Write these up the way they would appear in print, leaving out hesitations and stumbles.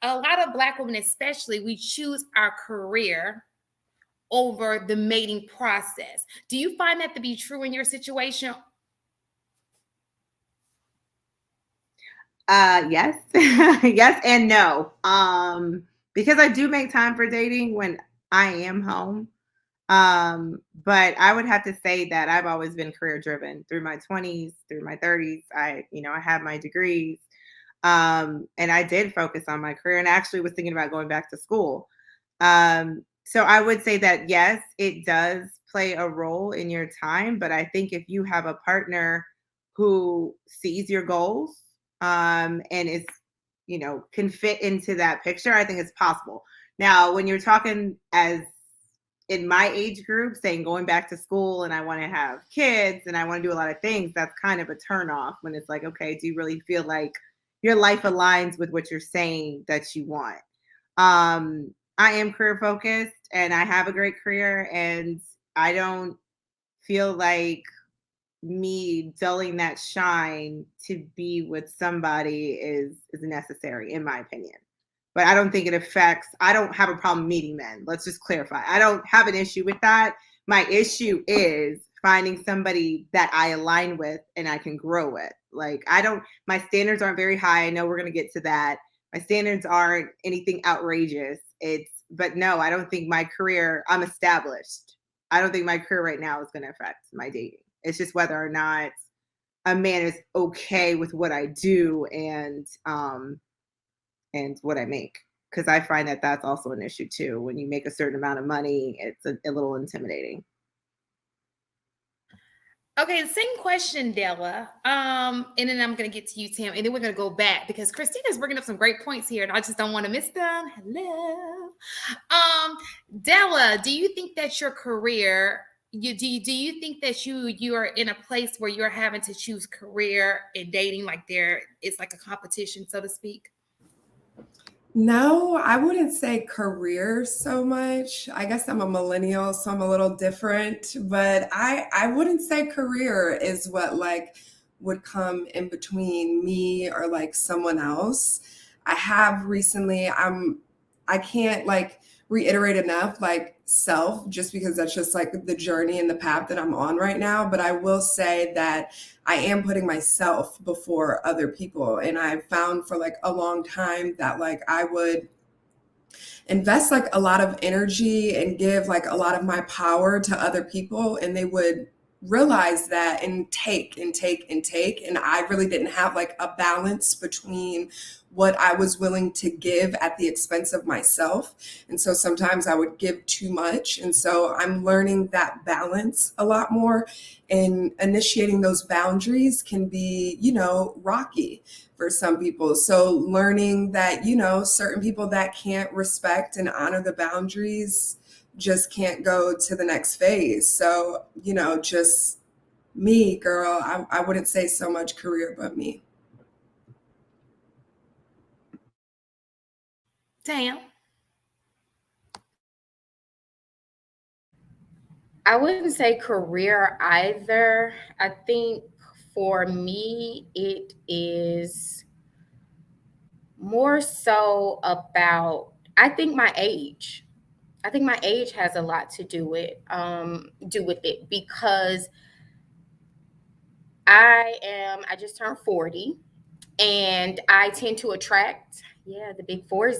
a lot of Black women, especially, we choose our career over the mating process. Do you find that to be true in your situation? Yes. Yes and no. Because I do make time for dating when I am home. But I would have to say that I've always been career driven through my 20s, through my 30s. I have my degrees. And I did focus on my career and actually was thinking about going back to school. So I would say that yes, it does play a role in your time, but I think if you have a partner who sees your goals, and is, can fit into that picture, I think it's possible. Now, when you're talking as in my age group, saying going back to school and I want to have kids and I want to do a lot of things, that's kind of a turn off when it's like, okay, do you really feel like your life aligns with what you're saying that you want? I am career focused and I have a great career, and I don't feel like me dulling that shine to be with somebody is necessary, in my opinion. But I don't think it affects, I don't have a problem meeting men. Let's just clarify. I don't have an issue with that. My issue is finding somebody that I align with and I can grow with. Like, my standards aren't very high. I know we're going to get to that. My standards aren't anything outrageous. But no, I don't think my career, I'm established. I don't think my career right now is going to affect my dating. It's just whether or not a man is okay with what I do and what I make. Because I find that that's also an issue too. When you make a certain amount of money, it's a little intimidating. Okay, same question, Della. And then I'm gonna get to you, Tim, and then we're gonna go back because Christina's bringing up some great points here, and I just don't want to miss them. Hello, Della. Do you think that your career, do you think that you are in a place where you're having to choose career and dating, like there it's like a competition, so to speak? No, I wouldn't say career so much. I guess I'm a millennial, so I'm a little different, but I wouldn't say career is what like would come in between me or like someone else. I have recently, I can't like reiterate enough like self just because that's just like the journey and the path that I'm on right now, but I will say that I am putting myself before other people. And I found for like a long time that like I would invest like a lot of energy and give like a lot of my power to other people, and they would realize that and take and take and take, and I really didn't have like a balance between what I was willing to give at the expense of myself. And so sometimes I would give too much, and so I'm learning that balance a lot more, and initiating those boundaries can be, rocky for some people. So learning that, certain people that can't respect and honor the boundaries just can't go to the next phase. So, just me, girl, I wouldn't say so much career, but me. Tam. I wouldn't say career either. I think for me, it is more so about, I think my age. I think my age has a lot to do with it because I just turned 40, and I tend to attract, yeah, the big 40.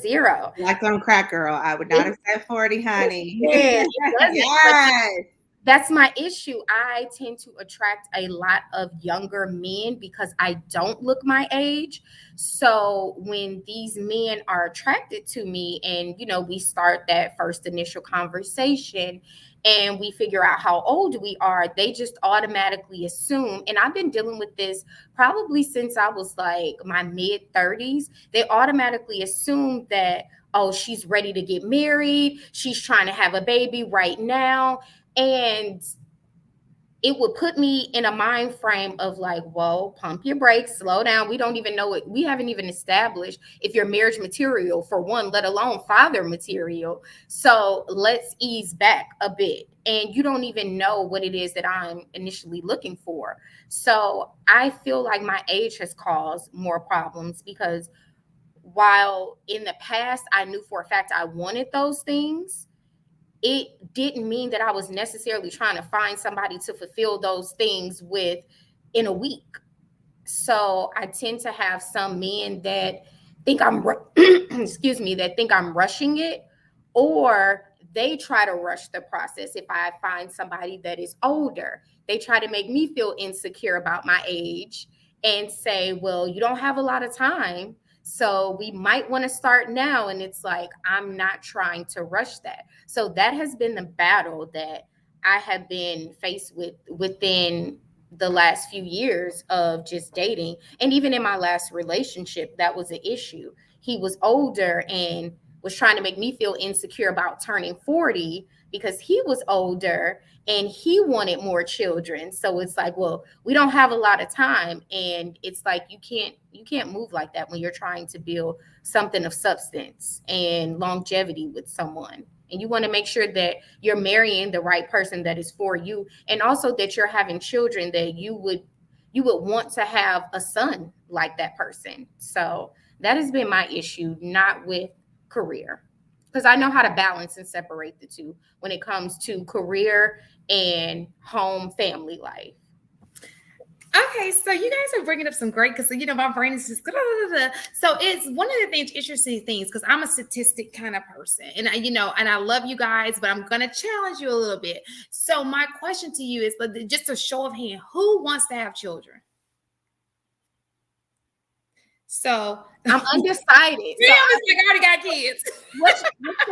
Black on crack, girl. I would not It, have said 40, honey. it doesn't, but Yes. that's my issue. I tend to attract a lot of younger men because I don't look my age. So when these men are attracted to me and, we start that first initial conversation and we figure out how old we are, they just automatically assume, and I've been dealing with this probably since I was like my mid 30s, they automatically assume that, oh, she's ready to get married, she's trying to have a baby right now. And it would put me in a mind frame of like, whoa, pump your brakes, slow down. We don't even know it. We haven't even established if you're marriage material for one, let alone father material. So let's ease back a bit. And you don't even know what it is that I'm initially looking for. So I feel like my age has caused more problems because while in the past I knew for a fact I wanted those things, it didn't mean that I was necessarily trying to find somebody to fulfill those things with in a week. So I tend to have some men that think excuse me, that think I'm rushing it, or they try to rush the process. If I find somebody that is older, they try to make me feel insecure about my age and say, well, you don't have a lot of time, so we might want to start now. And it's like, I'm not trying to rush that. So that has been the battle that I have been faced with within the last few years of just dating. And even in my last relationship, that was an issue. He was older and was trying to make me feel insecure about turning 40 because he was older and he wanted more children. So it's like, well, we don't have a lot of time. And it's like, you can't move like that when you're trying to build something of substance and longevity with someone. And you want to make sure that you're marrying the right person that is for you, and also that you're having children that you would want to have a son like that person. So that has been my issue, not with career, because I know how to balance and separate the two when it comes to career and home family life. Okay, so you guys are bringing up some great, because my brain is just so it's one of the things, interesting things, because I'm a statistic kind of person, and I love you guys, but I'm gonna challenge you a little bit. So my question to you is, just a show of hand, who wants to have children? So I'm undecided. yeah, I already got kids. What should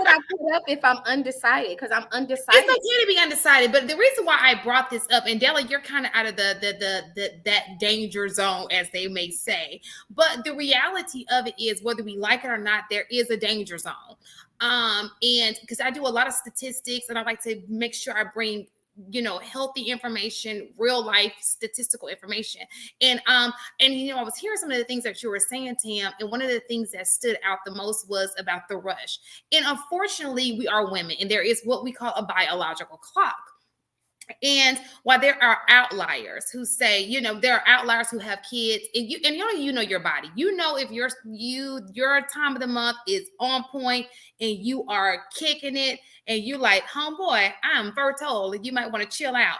I put up if I'm undecided? Because I'm undecided. It's okay to be undecided, but the reason why I brought this up, and Della, you're kind of out of that danger zone, as they may say. But the reality of it is, whether we like it or not, there is a danger zone. And because I do a lot of statistics, and I like to make sure I bring healthy information, real life statistical information. And I was hearing some of the things that you were saying, Tam, and one of the things that stood out the most was about the rush. And unfortunately, we are women, and there is what we call a biological clock. And while there are outliers who say, there are outliers who have kids, and you know your body. If your time of the month is on point and you are kicking it, and you like, homeboy, I'm fertile, and you might want to chill out.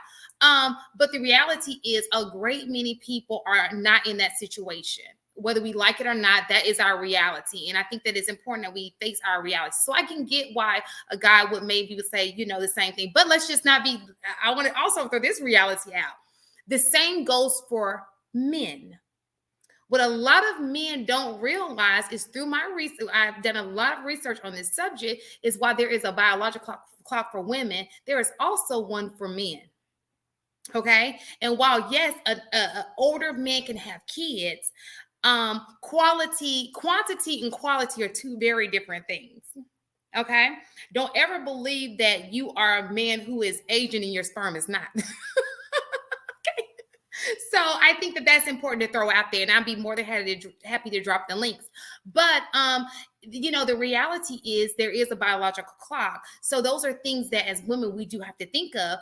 But the reality is, a great many people are not in that situation. Whether we like it or not, that is our reality. And I think that it's important that we face our reality. So I can get why a guy would say, the same thing. But let's just not be, I want to also throw this reality out. The same goes for men. What a lot of men don't realize is, through my research, I've done a lot of research on this subject, is while there is a biological clock for women, there is also one for men. Okay. And while, yes, an older man can have kids, quantity and quality are two very different things. Okay. Don't ever believe that you are a man who is aging and your sperm is not. Okay. So I think that that's important to throw out there, and I'd be more than happy to drop the links. But the reality is, there is a biological clock. So those are things that, as women, we do have to think of.